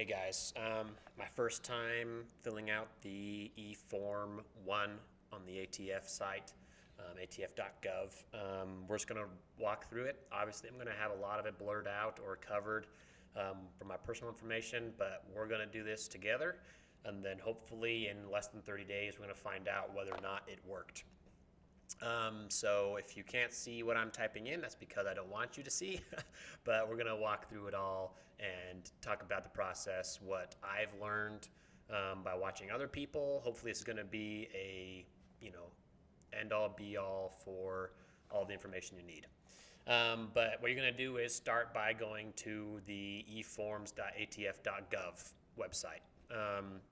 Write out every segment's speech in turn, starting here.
Hey guys, my first time filling out the E-form 1 on the ATF site, atf.gov. We're just going to walk through it. Obviously, I'm going to have a lot of it blurred out or covered for my personal information, but we're going to do this together, and then hopefully in less than 30 days, we're going to find out whether or not it worked. So if you can't see what I'm typing in, that's because I don't want you to see, but we're going to walk through it all and talk about the process, what I've learned by watching other people. Hopefully this is going to be a, end all be all for all the information you need. But what you're going to do is start by going to the eforms.atf.gov website.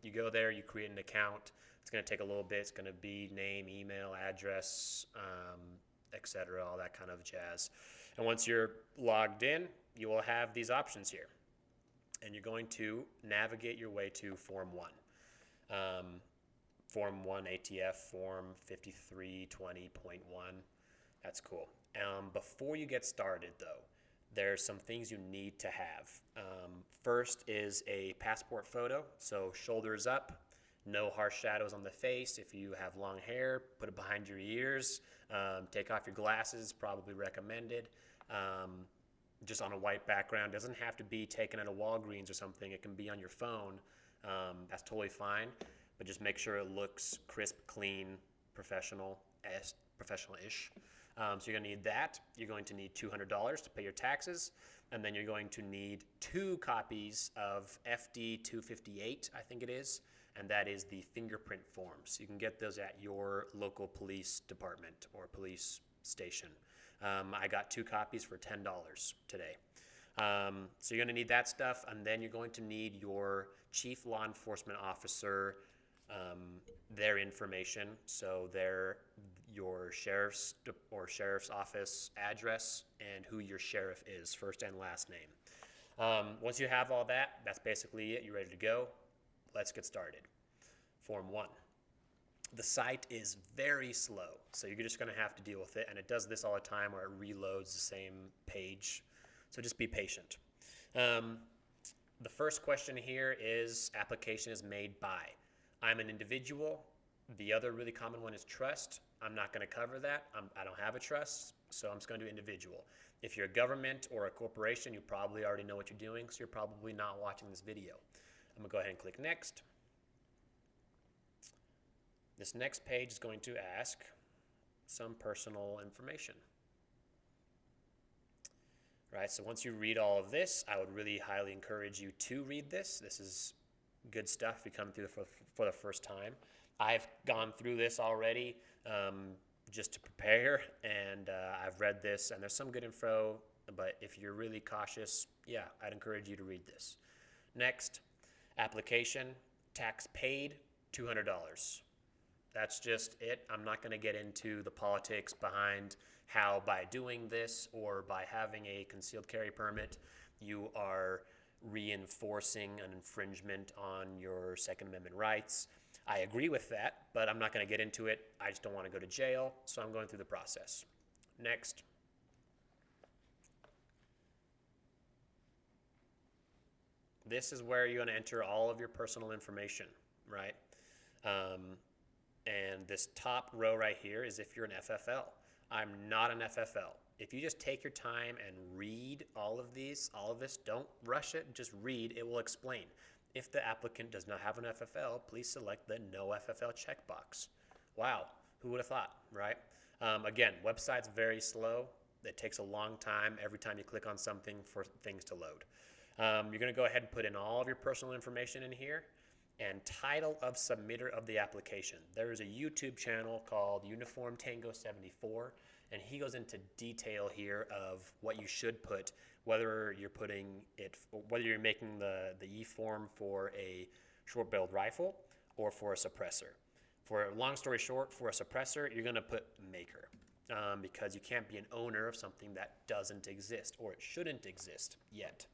You go there, you create an account. It's going to take a little bit. It's going to be name, email, address, etc., all that kind of jazz. And once you're logged in, you will have these options here. And you're going to navigate your way to Form 1. Form 1 ATF, Form 5320.1. That's cool. Before you get started, though, there's some things you need to have. First is a passport photo, so shoulders up. No harsh shadows on the face. If you have long hair, put it behind your ears. Take off your glasses, probably recommended. Just on a white background. Doesn't have to be taken at a Walgreens or something. It can be on your phone. That's totally fine. But just make sure it looks crisp, clean, professional-ish. So you're going to need that. You're going to need $200 to pay your taxes. And then you're going to need 2 copies of FD 258, I think it is. And that is the fingerprint forms. You can get those at your local police department or police station. I got 2 copies for $10 today. So you're going to need that stuff, and then you're going to need your chief law enforcement officer, their information, so your sheriff's or sheriff's office address and who your sheriff is, first and last name. Once you have all that, that's basically it. You're ready to go. Let's get started. Form 1. The site is very slow, so you're just going to have to deal with it, and it does this all the time where it reloads the same page, so just be patient. The first question here is application is made by. I'm an individual. The other really common one is trust. I'm not going to cover that. I don't have a trust, so I'm just going to do individual. If you're a government or a corporation, you probably already know what you're doing, so you're probably not watching this video. I'm going to go ahead and click next. This next page is going to ask some personal information. Right, so once you read all of this, I would really highly encourage you to read this. This is good stuff if you come through for the first time. I've gone through this already just to prepare, and I've read this, and there's some good info, but if you're really cautious, yeah, I'd encourage you to read this. Next, application, tax paid, $200. That's just it. I'm not going to get into the politics behind how by doing this or by having a concealed carry permit, you are reinforcing an infringement on your Second Amendment rights. I agree with that, but I'm not going to get into it. I just don't want to go to jail, so I'm going through the process. Next. This is where you're going to enter all of your personal information, right? And this top row right here is if you're an FFL. I'm not an FFL. If you just take your time and read all of this, don't rush it, just read, it will explain. If the applicant does not have an FFL, please select the no FFL checkbox. Wow, who would have thought, right? Again, website's very slow. It takes a long time every time you click on something for things to load. You're going to go ahead and put in all of your personal information in here and title of submitter of the application. There is a YouTube channel called Uniform Tango 74, and he goes into detail here of what you should put, whether you're making the E-form for a short-barreled rifle or for a suppressor. For a long story short, for a suppressor, you're going to put maker because you can't be an owner of something that doesn't exist or it shouldn't exist yet.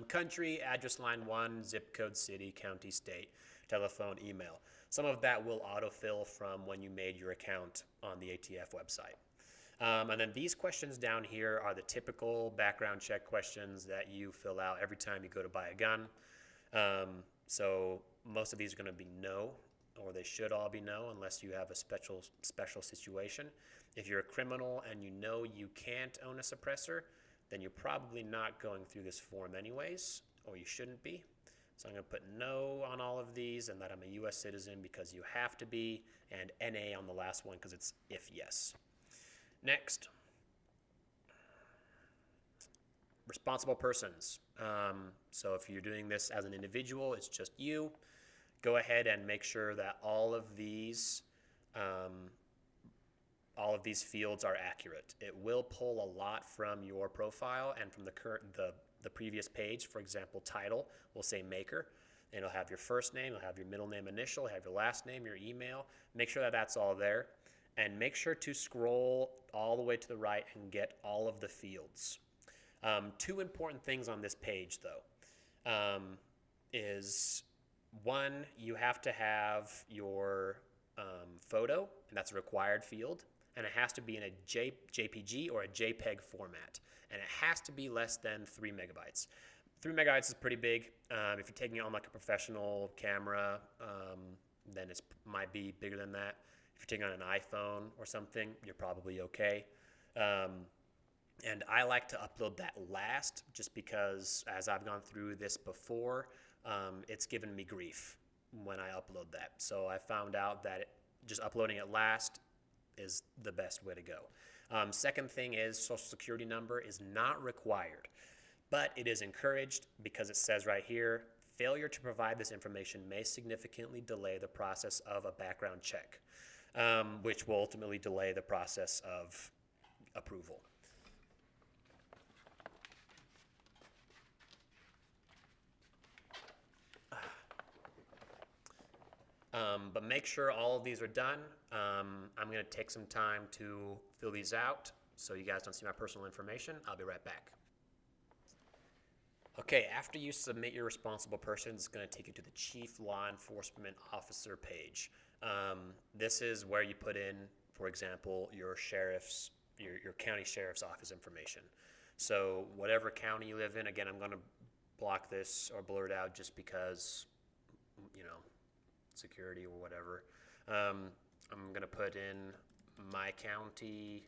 Country, address line 1, zip code, city, county, state, telephone, email. Some of that will autofill from when you made your account on the ATF website. And then these questions down here are the typical background check questions that you fill out every time you go to buy a gun. So most of these are going to be no, or they should all be no, unless you have a special situation. If you're a criminal and you know you can't own a suppressor, then you're probably not going through this form anyways, or you shouldn't be. So I'm going to put no on all of these, and that I'm a U.S. citizen because you have to be, and NA on the last one because it's if yes. Next, responsible persons. So if you're doing this as an individual, it's just you. Go ahead and make sure that all of these fields are accurate. It will pull a lot from your profile and from the previous page. For example, title will say maker. And it'll have your first name, it'll have your middle name initial, have your last name, your email. Make sure that that's all there. And make sure to scroll all the way to the right and get all of the fields. Two important things on this page, though, is one, you have to have your photo, and that's a required field, and it has to be in a JPG or a JPEG format, and it has to be less than 3 megabytes. 3 megabytes is pretty big. If you're taking it on like a professional camera, then it might be bigger than that. If you're taking on an iPhone or something, you're probably okay. And I like to upload that last just because as I've gone through this before, it's given me grief when I upload that. So I found out that just uploading it last is the best way to go. Second thing is Social Security number is not required, but it is encouraged because it says right here, failure to provide this information may significantly delay the process of a background check. Which will ultimately delay the process of approval. But make sure all of these are done. I'm going to take some time to fill these out so you guys don't see my personal information. I'll be right back. Okay, after you submit your responsible person, it's going to take you to the Chief Law Enforcement Officer page. This is where you put in, for example, your county sheriff's office information. So whatever county you live in, again, I'm going to block this or blur it out just because, security or whatever. I'm going to put in my county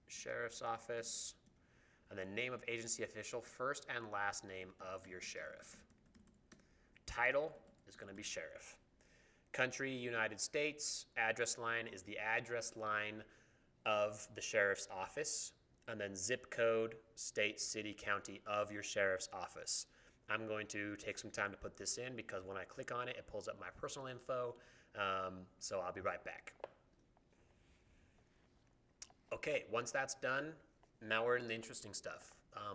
sheriff's office, and then name of agency official, first and last name of your sheriff. Title is going to be sheriff. Country, United States. Address line is the address line of the sheriff's office. And then zip code, state, city, county of your sheriff's office. I'm going to take some time to put this in because when I click on it, it pulls up my personal info. So I'll be right back. Okay, once that's done, now we're in the interesting stuff,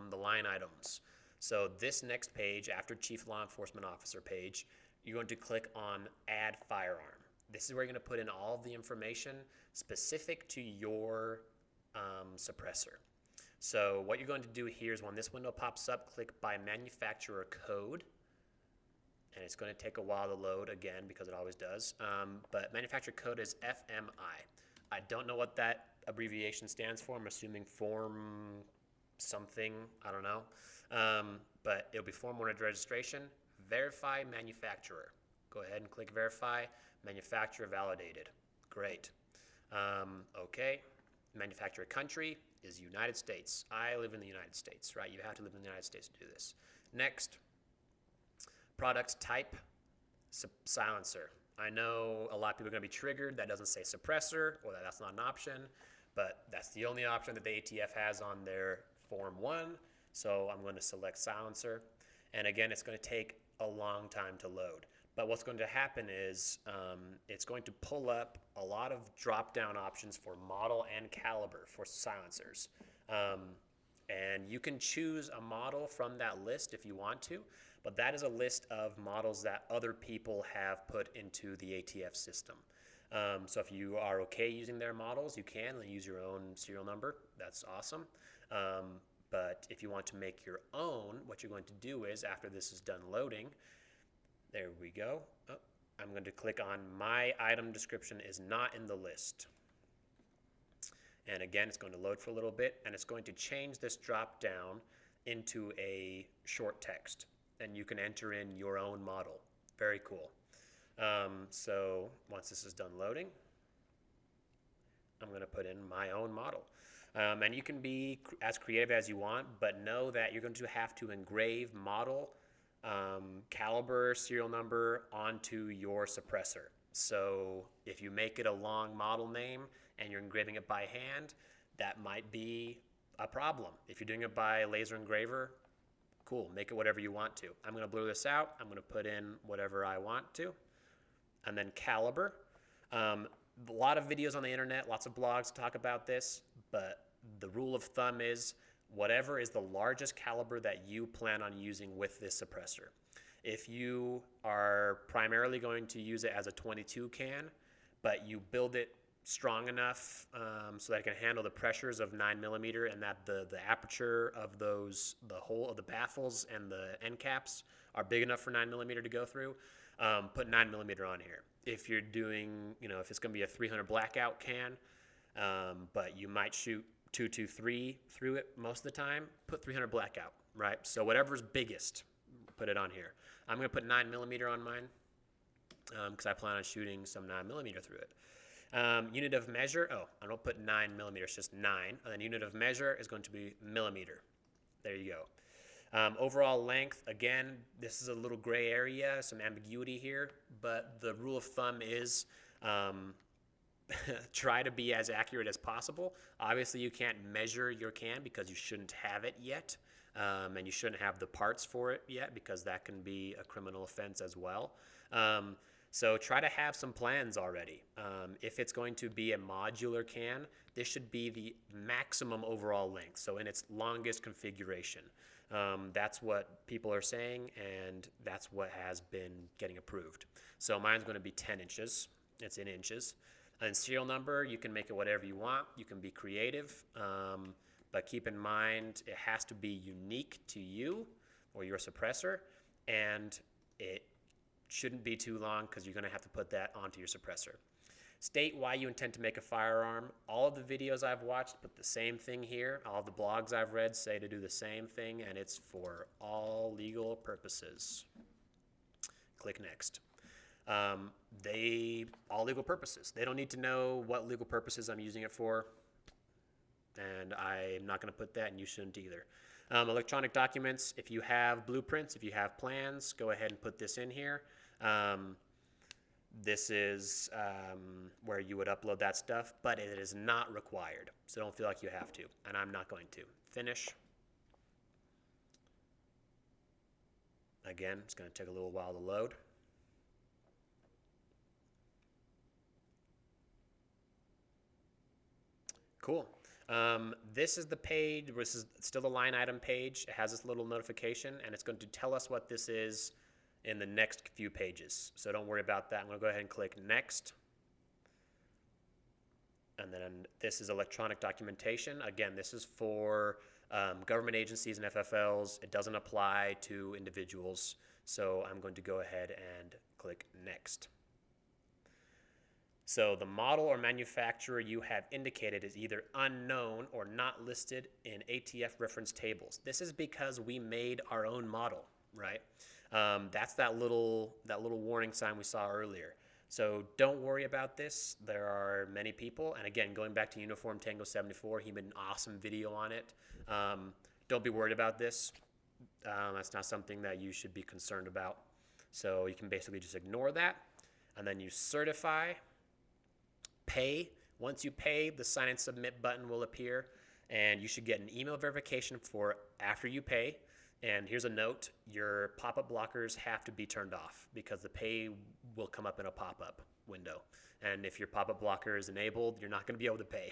the line items. So this next page, after Chief Law Enforcement Officer page, you're going to click on Add Firearm. This is where you're going to put in all of the information specific to your suppressor. So what you're going to do here is when this window pops up, click by manufacturer code. And it's going to take a while to load again because it always does. But manufacturer code is FMI. I don't know what that abbreviation stands for. I'm assuming form something. I don't know. But it'll be form 1 of registration. Verify manufacturer. Go ahead and click verify. Manufacturer validated. Great. Okay. Manufacturer country is United States. I live in the United States, right? You have to live in the United States to do this. Next. Product type, silencer. I know a lot of people are going to be triggered. That doesn't say suppressor, or that's not an option, but that's the only option that the ATF has on their Form 1. So I'm going to select silencer. And again, it's going to take a long time to load. But what's going to happen is it's going to pull up a lot of drop-down options for model and caliber for silencers. And you can choose a model from that list if you want to, but that is a list of models that other people have put into the ATF system. So if you are okay using their models, you can use your own serial number. That's awesome. But if you want to make your own, what you're going to do is after this is done loading, there we go. Oh, I'm going to click on my item description is not in the list. And again, it's going to load for a little bit, and it's going to change this drop down into a short text. And you can enter in your own model. Very cool. So once this is done loading, I'm going to put in my own model. And you can be as creative as you want, but know that you're going to have to engrave model, caliber, serial number onto your suppressor. So if you make it a long model name and you're engraving it by hand, that might be a problem. If you're doing it by laser engraver, cool, make it whatever you want to. I'm going to blur this out. I'm going to put in whatever I want to. And then caliber. A lot of videos on the internet, lots of blogs talk about this, but the rule of thumb is whatever is the largest caliber that you plan on using with this suppressor. If you are primarily going to use it as a 22 can, but you build it strong enough so that it can handle the pressures of 9mm and that the aperture of those, the hole of the baffles and the end caps are big enough for 9mm to go through, put 9mm on here. If you're doing, if it's going to be a 300 blackout can, but you might shoot 223 through it most of the time, put 300 blackout, right? So whatever's biggest, put it on here. I'm going to put 9mm on mine because I plan on shooting some 9mm through it. Unit of measure, I don't put 9mm, it's just 9. And then unit of measure is going to be millimeter. There you go. Overall length, again, this is a little gray area, some ambiguity here, but the rule of thumb is try to be as accurate as possible. Obviously, you can't measure your can because you shouldn't have it yet, and you shouldn't have the parts for it yet because that can be a criminal offense as well. So try to have some plans already. If it's going to be a modular can, this should be the maximum overall length, so in its longest configuration. That's what people are saying, and that's what has been getting approved. So mine's going to be 10 inches. It's in inches. And serial number, you can make it whatever you want. You can be creative, but keep in mind it has to be unique to you or your suppressor, and it shouldn't be too long because you're going to have to put that onto your suppressor. State why you intend to make a firearm. All of the videos I've watched put the same thing here. All of the blogs I've read say to do the same thing, and it's for all legal purposes. Click next. All legal purposes. They don't need to know what legal purposes I'm using it for, and I'm not going to put that, and you shouldn't either. Electronic documents, if you have blueprints, if you have plans, go ahead and put this in here. This is where you would upload that stuff, but it is not required, so don't feel like you have to, and I'm not going to. Finish. Again, it's going to take a little while to load. Cool. This is the page, this is still the line item page. It has this little notification, and it's going to tell us what this is in the next few pages. So don't worry about that. I'm going to go ahead and click next. And then this is electronic documentation. Again, this is for government agencies and FFLs. It doesn't apply to individuals. So I'm going to go ahead and click next. So the model or manufacturer you have indicated is either unknown or not listed in ATF reference tables. This is because we made our own model, right? That's that little warning sign we saw earlier. So don't worry about this. There are many people, and again, going back to Uniform Tango 74, he made an awesome video on it. Don't be worried about this. That's not something that you should be concerned about. So you can basically just ignore that, and then you certify. Pay. Once you pay, the sign and submit button will appear, and you should get an email verification for after you pay. And here's a note: your pop-up blockers have to be turned off because the pay will come up in a pop-up window. And if your pop-up blocker is enabled, you're not going to be able to pay.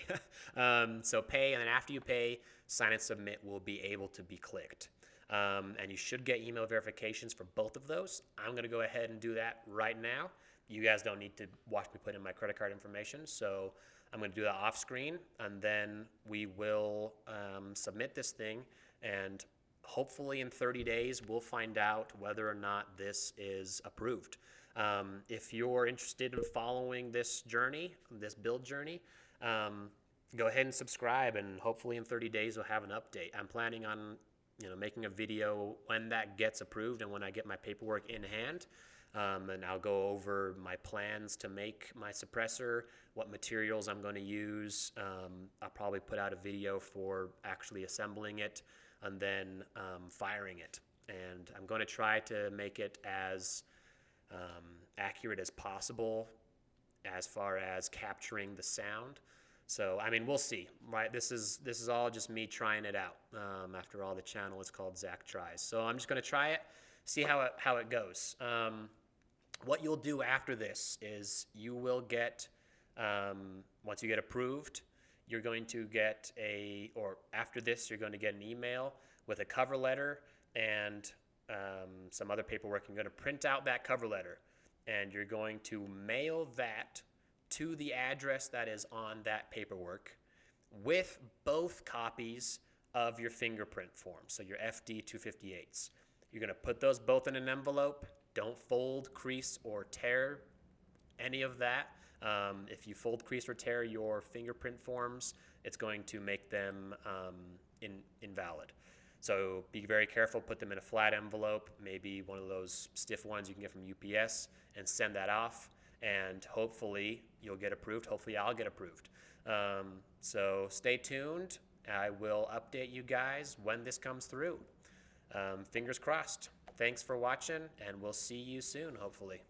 So pay, and then after you pay, sign and submit will be able to be clicked. And you should get email verifications for both of those. I'm going to go ahead and do that right now. You guys don't need to watch me put in my credit card information, so I'm going to do that off screen, and then we will submit this thing, and hopefully in 30 days we'll find out whether or not this is approved. If you're interested in following this journey, this build journey, go ahead and subscribe, and hopefully in 30 days we'll have an update. I'm planning on making a video when that gets approved and when I get my paperwork in hand. And I'll go over my plans to make my suppressor, what materials I'm going to use. I'll probably put out a video for actually assembling it and then firing it. And I'm going to try to make it as accurate as possible as far as capturing the sound. So, I mean, we'll see, right? This is all just me trying it out. After all, the channel is called Zach Tries. So I'm just going to try it, see how it goes. What you'll do after this is you will get, once you get approved, you're going to get after this, you're going to get an email with a cover letter and some other paperwork. You're going to print out that cover letter, and you're going to mail that to the address that is on that paperwork with both copies of your fingerprint form, so your FD 258s. You're going to put those both in an envelope. Don't fold, crease, or tear any of that. If you fold, crease, or tear your fingerprint forms, it's going to make them invalid. So be very careful, put them in a flat envelope, maybe one of those stiff ones you can get from UPS, and send that off, and hopefully you'll get approved. Hopefully I'll get approved. So stay tuned. I will update you guys when this comes through. Fingers crossed. Thanks for watching, and we'll see you soon, hopefully.